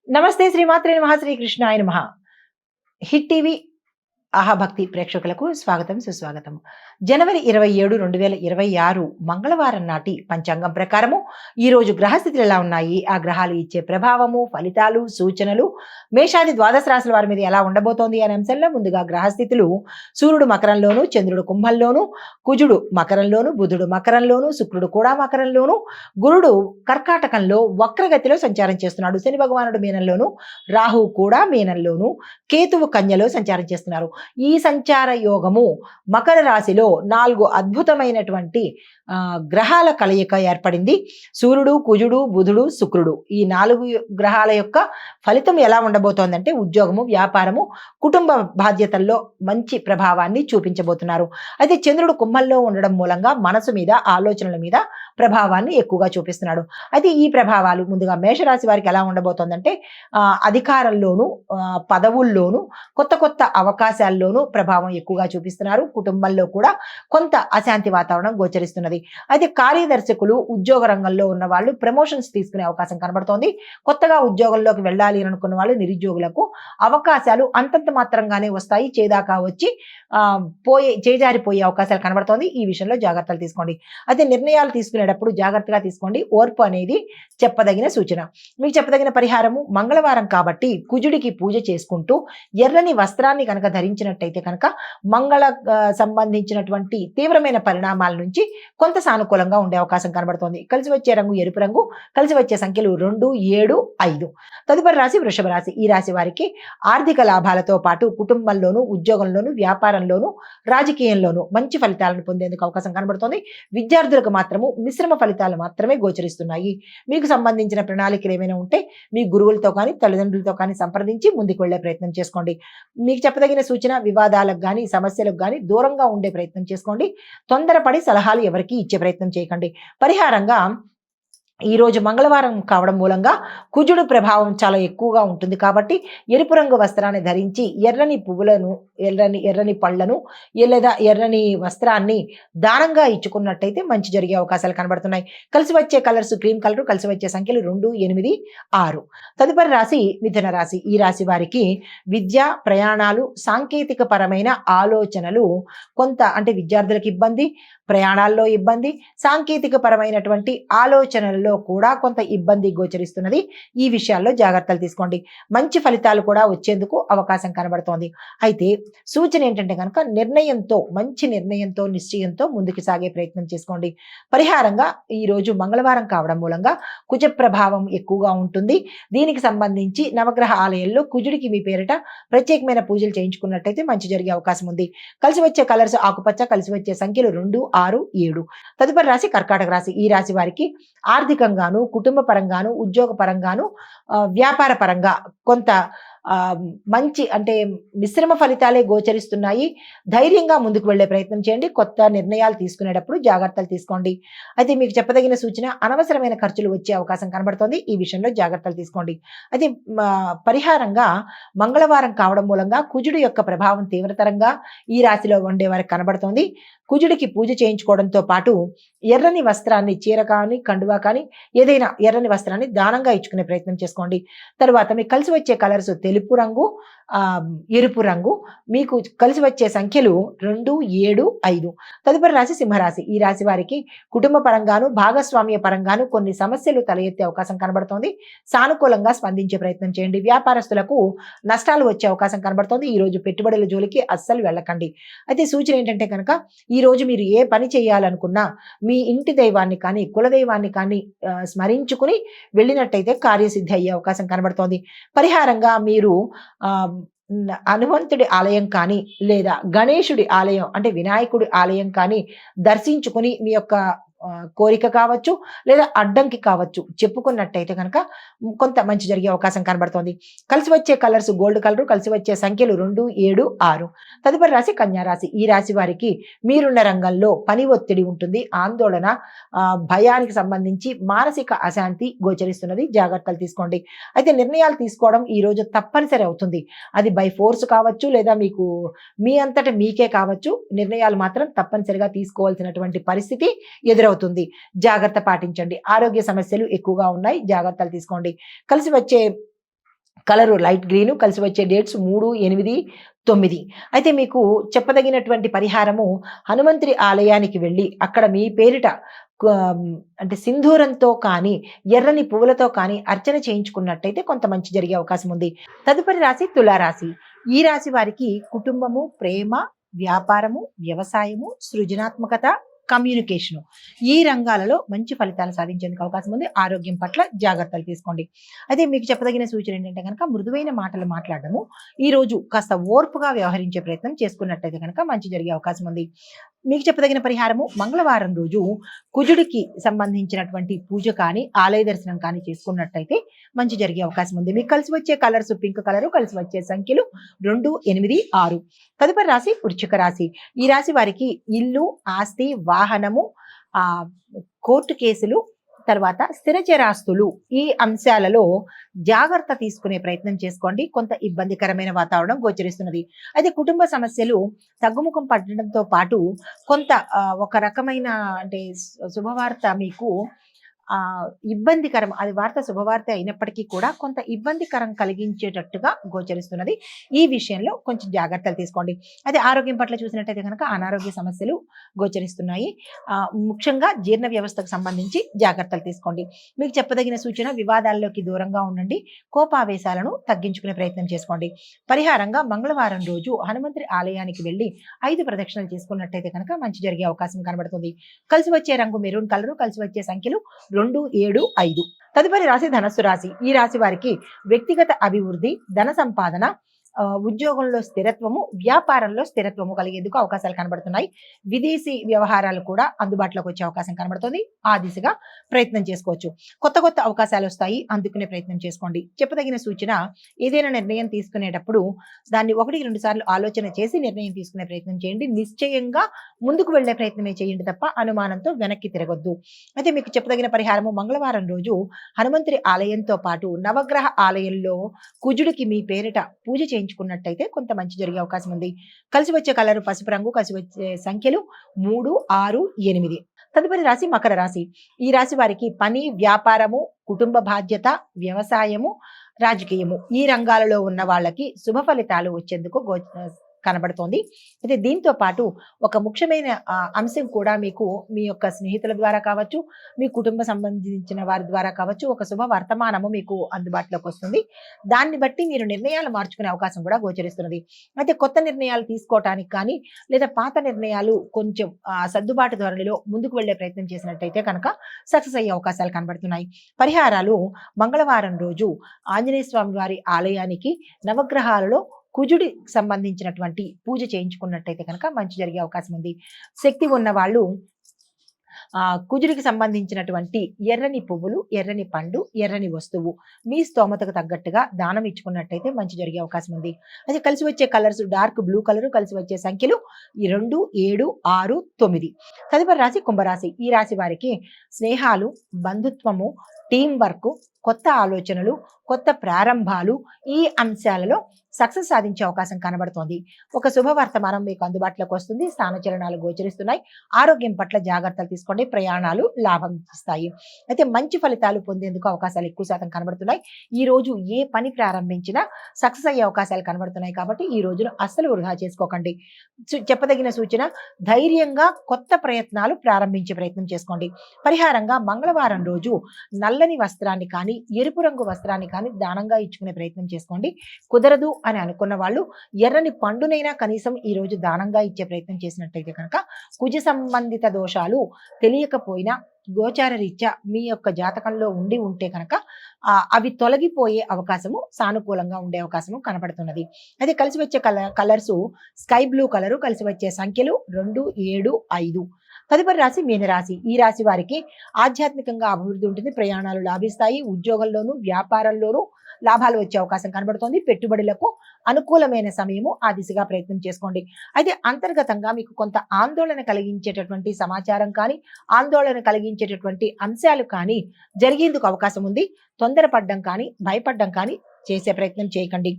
నమస్తే శ్రీమాత్రే నమః శ్రీకృష్ణాయ నమః. హిట్ టీవీ ఆహా భక్తి ప్రేక్షకులకు స్వాగతం సుస్వాగతం. జనవరి 27, 2026 మంగళవారం నాటి పంచాంగం ప్రకారము ఈరోజు గ్రహస్థితులు ఎలా ఉన్నాయి, ఆ గ్రహాలు ఇచ్చే ప్రభావము, ఫలితాలు, సూచనలు మేషాది ద్వాదశ రాశుల వారి మీద ఎలా ఉండబోతోంది అనే అంశంలో ముందుగా గ్రహస్థితులు సూర్యుడు మకరంలోను, చంద్రుడు కుంభంలోను, కుజుడు మకరంలోను, బుధుడు మకరంలోను, శుక్రుడు కూడా మకరంలోను, గురుడు కర్కాటకంలో వక్రగతిలో సంచారం చేస్తున్నాడు. శని భగవానుడు మీనంలోను, రాహువు కూడా మీనంలోను, కేతువు కన్యలో సంచారం చేస్తున్నారు. ఈ సంచార యోగము మకర రాశిలో 4 అద్భుతమైనటువంటి గ్రహాల కలయిక ఏర్పడింది. సూర్యుడు, కుజుడు, బుధుడు, శుక్రుడు ఈ 4 గ్రహాల యొక్క ఫలితం ఎలా ఉండబోతోందంటే ఉద్యోగము, వ్యాపారము, కుటుంబ బాధ్యతల్లో మంచి ప్రభావాన్ని చూపించబోతున్నారు. అయితే చంద్రుడు కుంభంలో ఉండడం మూలంగా మనసు మీద, ఆలోచనల మీద ప్రభావాన్ని ఎక్కువగా చూపిస్తున్నాడు. అయితే ఈ ప్రభావాలు ముందుగా మేషరాశి వారికి ఎలా ఉండబోతోందంటే అధికారంలోను, పదవుల్లోను, కొత్త కొత్త అవకాశాల్లోనూ ప్రభావం ఎక్కువగా చూపిస్తున్నారు. కుటుంబంలో కూడా కొంత అశాంతి వాతావరణం గోచరిస్తున్నది. అయితే కార్యదర్శకులు, ఉద్యోగ రంగంలో ఉన్న వాళ్ళు ప్రమోషన్స్ తీసుకునే అవకాశం కనబడుతోంది. కొత్తగా ఉద్యోగంలోకి వెళ్ళాలి అనుకున్న వాళ్ళు, నిరుద్యోగులకు అవకాశాలు అంతంత మాత్రంగానే వస్తాయి, చేదాకా వచ్చి చేజారిపోయే అవకాశాలు కనబడుతోంది. ఈ విషయంలో జాగ్రత్తలు తీసుకోండి. అయితే నిర్ణయాలు తీసుకునేటప్పుడు జాగ్రత్తగా తీసుకోండి. ఓర్పు అనేది చెప్పదగిన సూచన. మీకు చెప్పదగిన పరిహారము మంగళవారం కాబట్టి కుజుడికి పూజ చేసుకుంటూ ఎర్రని వస్త్రాన్ని కనుక ధరించినట్టయితే కనుక మంగళ సంబంధించినటువంటి తీవ్రమైన పరిణామాల నుంచి కొంత సానుకూలంగా ఉండే అవకాశం కనబడుతోంది. కలిసి వచ్చే రంగు ఎరుపు రంగు, కలిసి వచ్చే సంఖ్యలు 2, 7, 5. తదుపరి రాశి వృషభ రాశి. ఈ రాశి వారికి ఆర్థిక లాభాలతో పాటు కుటుంబంలోను, ఉద్యోగంలోను, వ్యాపారంలోను, రాజకీయంలోను మంచి ఫలితాలను పొందేందుకు అవకాశం కనబడుతోంది. విద్యార్థులకు మాత్రము మిశ్రమ ఫలితాలు మాత్రమే గోచరిస్తున్నాయి. మీకు సంబంధించిన ప్రణాళికలు ఏమైనా ఉంటే మీ గురువులతో కానీ, తల్లిదండ్రులతో కానీ సంప్రదించి ముందుకు వెళ్లే ప్రయత్నం చేసుకోండి. మీకు చెప్పదగిన సూచన వివాదాలకు కానీ, సమస్యలకు కానీ దూరంగా ఉండే ప్రయత్నం చేసుకోండి. తొందరపడి సలహాలు ఎవరికి ఇచ్చే ప్రయత్నం చేయకండి. పరిహారంగా ఈ రోజు మంగళవారం కావడం మూలంగా కుజుడు ప్రభావం చాలా ఎక్కువగా ఉంటుంది కాబట్టి ఎరుపు రంగు వస్త్రాన్ని ధరించి ఎర్రని పువ్వులను, ఎర్రని పళ్ళను లేదా ఎర్రని వస్త్రాన్ని దానంగా ఇచ్చుకున్నట్టయితే మంచి జరిగే అవకాశాలు కనబడుతున్నాయి. కలిసి వచ్చే కలర్స్ క్రీమ్ కలర్, కలిసి వచ్చే సంఖ్యలు 2, 8, 6. తదుపరి రాశి మిథున రాశి. ఈ రాశి వారికి విద్య, ప్రయాణాలు, సాంకేతిక పరమైన ఆలోచనలు కొంత, అంటే విద్యార్థులకు ఇబ్బంది, ప్రయాణాల్లో ఇబ్బంది, సాంకేతిక పరమైనటువంటి ఆలోచనల్లో కూడా కొంత ఇబ్బంది గోచరిస్తున్నది. ఈ విషయాల్లో జాగ్రత్తలు తీసుకోండి. మంచి ఫలితాలు కూడా వచ్చేందుకు అవకాశం కనబడుతోంది. అయితే సూచన ఏంటంటే కనుక నిర్ణయంతో, మంచి నిర్ణయంతో, నిశ్చయంతో ముందుకు సాగే ప్రయత్నం చేసుకోండి. పరిహారంగా ఈ రోజు మంగళవారం కావడం మూలంగా కుజ ప్రభావం ఎక్కువగా ఉంటుంది. దీనికి సంబంధించి నవగ్రహ ఆలయంలో కుజుడికి మీ పేరిట ప్రత్యేకమైన పూజలు చేయించుకున్నట్టయితే మంచి జరిగే అవకాశం ఉంది. కలిసి వచ్చే కలర్స్ ఆకుపచ్చ, కలిసి వచ్చే సంఖ్యలు 2, 6, 7. తదుపరి రాశి కర్కాటక రాశి. ఈ రాశి వారికి ఆర్థికంగాను, కుటుంబ పరంగాను, ఉద్యోగ పరంగాను, వ్యాపార పరంగా కొంత మంచి, అంటే మిశ్రమ ఫలితాలే గోచరిస్తున్నాయి. ధైర్యంగా ముందుకు వెళ్లే ప్రయత్నం చేయండి. కొత్త నిర్ణయాలు తీసుకునేటప్పుడు జాగ్రత్తలు తీసుకోండి. అయితే మీకు చెప్పదగిన సూచన అనవసరమైన ఖర్చులు వచ్చే అవకాశం కనబడుతోంది. ఈ విషయంలో జాగ్రత్తలు తీసుకోండి. అయితే పరిహారంగా మంగళవారం కావడం మూలంగా కుజుడు యొక్క ప్రభావం తీవ్రతరంగా ఈ రాశిలో ఉండే వారికి కనబడుతోంది. కుజుడికి పూజ చేయించుకోవడంతో పాటు ఎర్రని వస్త్రాన్ని, చీర కానీ, కండువా కానీ, ఏదైనా ఎర్రని వస్త్రాన్ని దానంగా ఇచ్చుకునే ప్రయత్నం చేసుకోండి. తర్వాత మీకు కలిసి వచ్చే కలర్స్ తెలుపు రంగు, ఎరుపు రంగు. మీకు కలిసి వచ్చే సంఖ్యలు 2, 7, 5. తదుపరి రాశి సింహరాశి. ఈ రాశి వారికి కుటుంబ పరంగాను, భాగస్వామ్య పరంగాను కొన్ని సమస్యలు తల ఎత్తే అవకాశం కనబడుతోంది. సానుకూలంగా స్పందించే ప్రయత్నం చేయండి. వ్యాపారస్తులకు నష్టాలు వచ్చే అవకాశం కనబడుతోంది. ఈ రోజు పెట్టుబడుల జోలికి అస్సలు వెళ్ళకండి. అయితే సూచన ఏంటంటే కనుక ఈ రోజు మీరు ఏ పని చేయాలనుకున్నా మీ ఇంటి దైవాన్ని కానీ, కులదైవాన్ని కానీ స్మరించుకుని వెళ్ళినట్టయితే కార్యసిద్ధి అయ్యే అవకాశం కనబడుతోంది. పరిహారంగా మీరు హనుమంతుడి ఆలయం కానీ, లేదా గణేశుడి ఆలయం, అంటే వినాయకుడి ఆలయం కానీ దర్శించుకుని మీ యొక్క కోరిక కావచ్చు, లేదా అడ్డంకి కావచ్చు చెప్పుకున్నట్టయితే కనుక కొంత మంచి జరిగే అవకాశం కనబడుతోంది. కలిసి వచ్చే కలర్స్ గోల్డ్ కలర్, కలిసి వచ్చే సంఖ్యలు 2, 7, 6. తదుపరి రాశి కన్యా రాశి. ఈ రాశి వారికి మీరున్న రంగంలో పని ఒత్తిడి ఉంటుంది. ఆందోళన, భయానికి సంబంధించి మానసిక అశాంతి గోచరిస్తున్నది. జాగ్రత్తలు తీసుకోండి. అయితే నిర్ణయాలు తీసుకోవడం ఈ రోజు తప్పనిసరి అవుతుంది. అది బై ఫోర్స్ కావచ్చు, లేదా మీకు మీ అంతట మీకే కావచ్చు. నిర్ణయాలు మాత్రం తప్పనిసరిగా తీసుకోవాల్సినటువంటి పరిస్థితి ఎదురవుతుంది. జాగ్రత్త పాటించండి. ఆరోగ్య సమస్యలు ఎక్కువగా ఉన్నాయి. జాగ్రత్తలు తీసుకోండి. కలిసి వచ్చే కలరు లైట్ గ్రీను, కలిసి వచ్చే డేట్స్ 3, 8, 9. అయితే మీకు చెప్పదగినటువంటి పరిహారము, హనుమంతుడి ఆలయానికి వెళ్ళి అక్కడ మీ పేరిట అంటే సింధూరంతో కానీ, ఎర్రని పువ్వులతో కానీ అర్చన చేయించుకున్నట్టయితే కొంత మంచి జరిగే అవకాశం ఉంది. తదుపరి రాశి తులారాశి. ఈ రాశి వారికి కుటుంబము, ప్రేమ, వ్యాపారము, వ్యవసాయము, సృజనాత్మకత, కమ్యూనికేషను ఈ రంగాలలో మంచి ఫలితాలు సాధించేందుకు అవకాశం ఉంది. ఆరోగ్యం పట్ల జాగ్రత్తలు తీసుకోండి. అయితే మీకు చెప్పదగిన సూచన ఏంటంటే కనుక, మృదువైన మాటలు మాట్లాడడము, ఈ రోజు కాస్త ఓర్పుగా వ్యవహరించే ప్రయత్నం చేసుకున్నట్టయితే కనుక మంచి జరిగే అవకాశం ఉంది. మీకు చెప్పదగిన పరిహారము, మంగళవారం రోజు కుజుడికి సంబంధించినటువంటి పూజ కానీ, ఆలయ దర్శనం కానీ చేసుకున్నట్టయితే మంచి జరిగే అవకాశం ఉంది. మీకు కలిసి వచ్చే కలర్స్ పింక్ కలరు, కలిసి వచ్చే సంఖ్యలు 2, 8, 6. తదుపరి రాశి వృశ్చిక రాశి. ఈ రాశి వారికి ఇల్లు, ఆస్తి, వాహనము, కోర్టు కేసులు, తర్వాత స్థిర చరాస్తులు ఈ అంశాలలో జాగ్రత్త తీసుకునే ప్రయత్నం చేసుకోండి. కొంత ఇబ్బందికరమైన వాతావరణం గోచరిస్తున్నది. అయితే కుటుంబ సమస్యలు తగ్గుముఖం పడడంతో పాటు కొంత ఒక రకమైన అంటే శుభవార్త మీకు ఇబ్బందికరం, అది వార్త శుభవార్త అయినప్పటికీ కూడా కొంత ఇబ్బందికరం కలిగించేటట్టుగా గోచరిస్తున్నది. ఈ విషయంలో కొంచెం జాగ్రత్తలు తీసుకోండి. అదే ఆరోగ్యం పట్ల చూసినట్టయితే కనుక అనారోగ్య సమస్యలు గోచరిస్తున్నాయి. ముఖ్యంగా జీర్ణ వ్యవస్థకు సంబంధించి జాగ్రత్తలు తీసుకోండి. మీకు చెప్పదగిన సూచన, వివాదాల్లోకి దూరంగా ఉండండి. కోపావేశాలను తగ్గించుకునే ప్రయత్నం చేసుకోండి. పరిహారంగా మంగళవారం రోజు హనుమంతుడి ఆలయానికి వెళ్ళి 5 ప్రదక్షిణలు చేసుకున్నట్టయితే కనుక మంచి జరిగే అవకాశం కనబడుతుంది. కలిసి వచ్చే రంగు మెరూన్ కలరు, కలిసి వచ్చే సంఖ్యలు 2, 7, 5. తదుపరి రాశి ధనస్సు రాశి. ఈ రాశి వారికి వ్యక్తిగత అభివృద్ధి, ధన సంపాదన, ఉద్యోగంలో స్థిరత్వము, వ్యాపారంలో స్థిరత్వము కలిగేందుకు అవకాశాలు కనబడుతున్నాయి. విదేశీ వ్యవహారాలు కూడా అందుబాటులోకి వచ్చే అవకాశం కనబడుతుంది. ఆ దిశగా ప్రయత్నం చేసుకోవచ్చు. కొత్త కొత్త అవకాశాలు వస్తాయి, అందుకునే ప్రయత్నం చేసుకోండి. చెప్పదగిన సూచన, ఏదైనా నిర్ణయం తీసుకునేటప్పుడు దాన్ని 1, 2 సార్లు ఆలోచన చేసి నిర్ణయం తీసుకునే ప్రయత్నం చేయండి. నిశ్చయంగా ముందుకు వెళ్లే ప్రయత్నమే చేయండి తప్ప అనుమానంతో వెనక్కి తిరగొద్దు. అయితే మీకు చెప్పదగిన పరిహారము, మంగళవారం రోజు హనుమంతుడి ఆలయంతో పాటు నవగ్రహ ఆలయంలో కుజుడికి మీ పేరిట పూజ చేయించుకున్నట్టయితే కొంత మంచి జరిగే అవకాశం ఉంది. కలిసి వచ్చే కలరు పసుపు రంగు, కలిసి వచ్చే సంఖ్యలు 3, 6, 8. తదుపరి రాశి మకర రాశి. ఈ రాశి వారికి పని, వ్యాపారము, కుటుంబ బాధ్యత, వ్యవసాయము, రాజకీయము ఈ రంగాలలో ఉన్న వాళ్ళకి శుభ ఫలితాలు వచ్చేందుకు కనబడుతోంది. అయితే దీంతో పాటు ఒక ముఖ్యమైన అంశం కూడా మీకు మీ యొక్క స్నేహితుల ద్వారా కావచ్చు, మీ కుటుంబ సంబంధించిన వారి ద్వారా కావచ్చు, ఒక శుభ వర్తమానము మీకు అందుబాటులోకి వస్తుంది. దాన్ని బట్టి మీరు నిర్ణయాలు మార్చుకునే అవకాశం కూడా గోచరిస్తున్నది. అయితే కొత్త నిర్ణయాలు తీసుకోవటానికి కానీ, లేదా పాత నిర్ణయాలు కొంచెం సర్దుబాటు ధోరణిలో ముందుకు వెళ్లే ప్రయత్నం చేసినట్టయితే కనుక సక్సెస్ అయ్యే అవకాశాలు కనబడుతున్నాయి. పరిహారాలు, మంగళవారం రోజు ఆంజనేయ స్వామి వారి ఆలయానికి నవగ్రహాలలో కుజుడి సంబంధించినటువంటి పూజ చేయించుకున్నట్టయితే కనుక మంచి జరిగే అవకాశం ఉంది. శక్తి ఉన్న వాళ్ళు కుజుడికి సంబంధించినటువంటి ఎర్రని పువ్వులు, ఎర్రని పండు, ఎర్రని వస్తువు మీ స్తోమతకు తగ్గట్టుగా దానం ఇచ్చుకున్నట్టయితే మంచి జరిగే అవకాశం ఉంది. అయితే కలిసి వచ్చే కలర్స్ డార్క్ బ్లూ కలరు, కలిసి వచ్చే సంఖ్యలు 2, 7, 6, 9. తదుపరి రాశి కుంభరాశి. ఈ రాశి వారికి స్నేహాలు, బంధుత్వము, టీం వర్క్, కొత్త ఆలోచనలు, కొత్త ప్రారంభాలు ఈ అంశాలలో సక్సెస్ సాధించే అవకాశం కనబడుతోంది. ఒక శుభవర్తమానం మీకు అందుబాటులోకి వస్తుంది. స్థానచలనాలు గోచరిస్తున్నాయి. ఆరోగ్యం పట్ల జాగ్రత్తలు తీసుకోండి. ప్రయాణాలు లాభం ఇస్తాయి. అయితే మంచి ఫలితాలు పొందేందుకు అవకాశాలు ఎక్కువ శాతం కనబడుతున్నాయి. ఈ రోజు ఏ పని ప్రారంభించినా సక్సెస్ అయ్యే అవకాశాలు కనబడుతున్నాయి కాబట్టి ఈ రోజును అస్సలు వృధా చేసుకోకండి. చెప్పదగిన సూచన, ధైర్యంగా కొత్త ప్రయత్నాలు ప్రారంభించే ప్రయత్నం చేసుకోండి. పరిహారంగా మంగళవారం రోజు నల్లని వస్త్రాన్ని కానీ, ఎరుపు రంగు వస్త్రాన్ని కానీ దానంగా ఇచ్చుకునే ప్రయత్నం చేసుకోండి. కుదరదు అని అనుకున్న వాళ్ళు ఎర్రని పండునైనా కనీసం ఈ రోజు దానంగా ఇచ్చే ప్రయత్నం చేసినట్టయితే కనుక కుజ సంబంధిత దోషాలు తెలియకపోయినా గోచార రీత్యా మీ యొక్క జాతకంలో ఉంటే కనుక అవి తొలగిపోయే అవకాశము, సానుకూలంగా ఉండే అవకాశము కనపడుతున్నది. అయితే కలిసి వచ్చే కలర్స్ స్కై బ్లూ కలరు, కలిసి వచ్చే సంఖ్యలు 2, 7, 5. తదుపరి రాశి మీనరాశి. ఈ రాశి వారికి ఆధ్యాత్మికంగా అభివృద్ధి ఉంటుంది. ప్రయాణాలు లాభిస్తాయి. ఉద్యోగంలోనూ, వ్యాపారంలోనూ లాభాలు వచ్చే అవకాశం కనబడుతోంది. పెట్టుబడులకు అనుకూలమైన సమయము, ఆ దిశగా ప్రయత్నం చేసుకోండి. అయితే అంతర్గతంగా మీకు కొంత ఆందోళన కలిగించేటటువంటి సమాచారం కానీ, ఆందోళన కలిగించేటటువంటి అంశాలు కానీ జరిగేందుకు అవకాశం ఉంది. తొందరపడ్డం కానీ, భయపడ్డం కానీ చేసే ప్రయత్నం చేయకండి.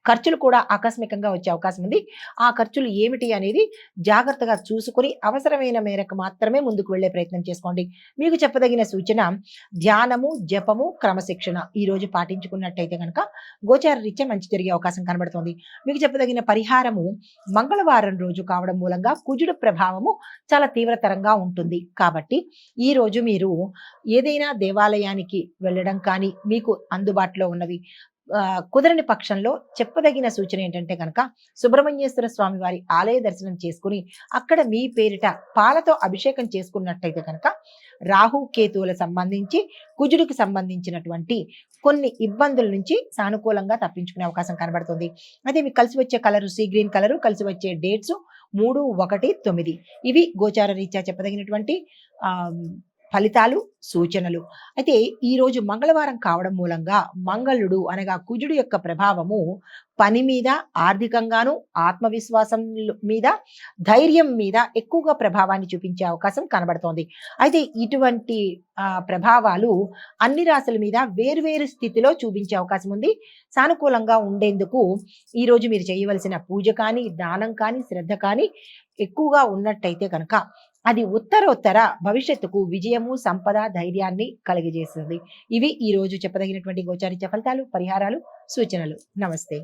ఖర్చులు కూడా ఆకస్మికంగా వచ్చే అవకాశం ఉంది. ఆ ఖర్చులు ఏమిటి అనేది జాగ్రత్తగా చూసుకొని అవసరమైన మేరకు మాత్రమే ముందుకు వెళ్ళే ప్రయత్నం చేసుకోండి. మీకు చెప్పదగిన సూచన ధ్యానము, జపము, క్రమశిక్షణ ఈరోజు పాటించుకున్నట్టయితే గనక గోచార రీత్యా మంచి జరిగే అవకాశం కనబడుతోంది. మీకు చెప్పదగిన పరిహారము మంగళవారం రోజు కావడం మూలంగా కుజుడు ప్రభావము చాలా తీవ్రతరంగా ఉంటుంది. కాబట్టి ఈరోజు మీరు ఏదైనా దేవాలయానికి వెళ్ళడం కానీ, మీకు అందుబాటులో ఉన్నవి కుదరని పక్షంలో చెప్పదగిన సూచన ఏంటంటే గనక సుబ్రహ్మణ్యేశ్వర స్వామి వారి ఆలయ దర్శనం చేసుకుని అక్కడ మీ పేరిట పాలతో అభిషేకం చేసుకున్నట్టయితే కనుక రాహు కేతువుల సంబంధించి కుజుడికి సంబంధించినటువంటి కొన్ని ఇబ్బందుల నుంచి సానుకూలంగా తప్పించుకునే అవకాశం కనబడుతుంది. అయితే మీకు కలిసి వచ్చే కలరు సీ గ్రీన్ కలరు, కలిసి వచ్చే డేట్స్ 3, 1, 9 ఇవి గోచార రీత్యా చెప్పదగినటువంటి ఆ ఫలితాలు, సూచనలు. అయితే ఈరోజు మంగళవారం కావడం మూలంగా మంగళుడు అనగా కుజుడు యొక్క ప్రభావము పని మీద, ఆర్థికంగాను, ఆత్మవిశ్వాసం మీద, ధైర్యం మీద ఎక్కువగా ప్రభావాన్ని చూపించే అవకాశం కనబడుతోంది. అయితే ఇటువంటి ప్రభావాలు అన్ని రాశుల మీద వేరువేరు స్థితిలో చూపించే అవకాశం ఉంది. సానుకూలంగా ఉండేందుకు ఈరోజు మీరు చేయవలసిన పూజ కానీ, దానం కానీ, శ్రద్ధ కానీ ఎక్కువగా ఉన్నట్టయితే కనుక అది ఉత్తరోత్తర భవిష్యత్తుకు విజయము, సంపద, ధైర్యాన్ని కలిగజేస్తుంది. ఇవి ఈ రోజు చెప్పదగినటువంటి గోచారిత్య ఫలితాలు, పరిహారాలు, సూచనలు. నమస్తే.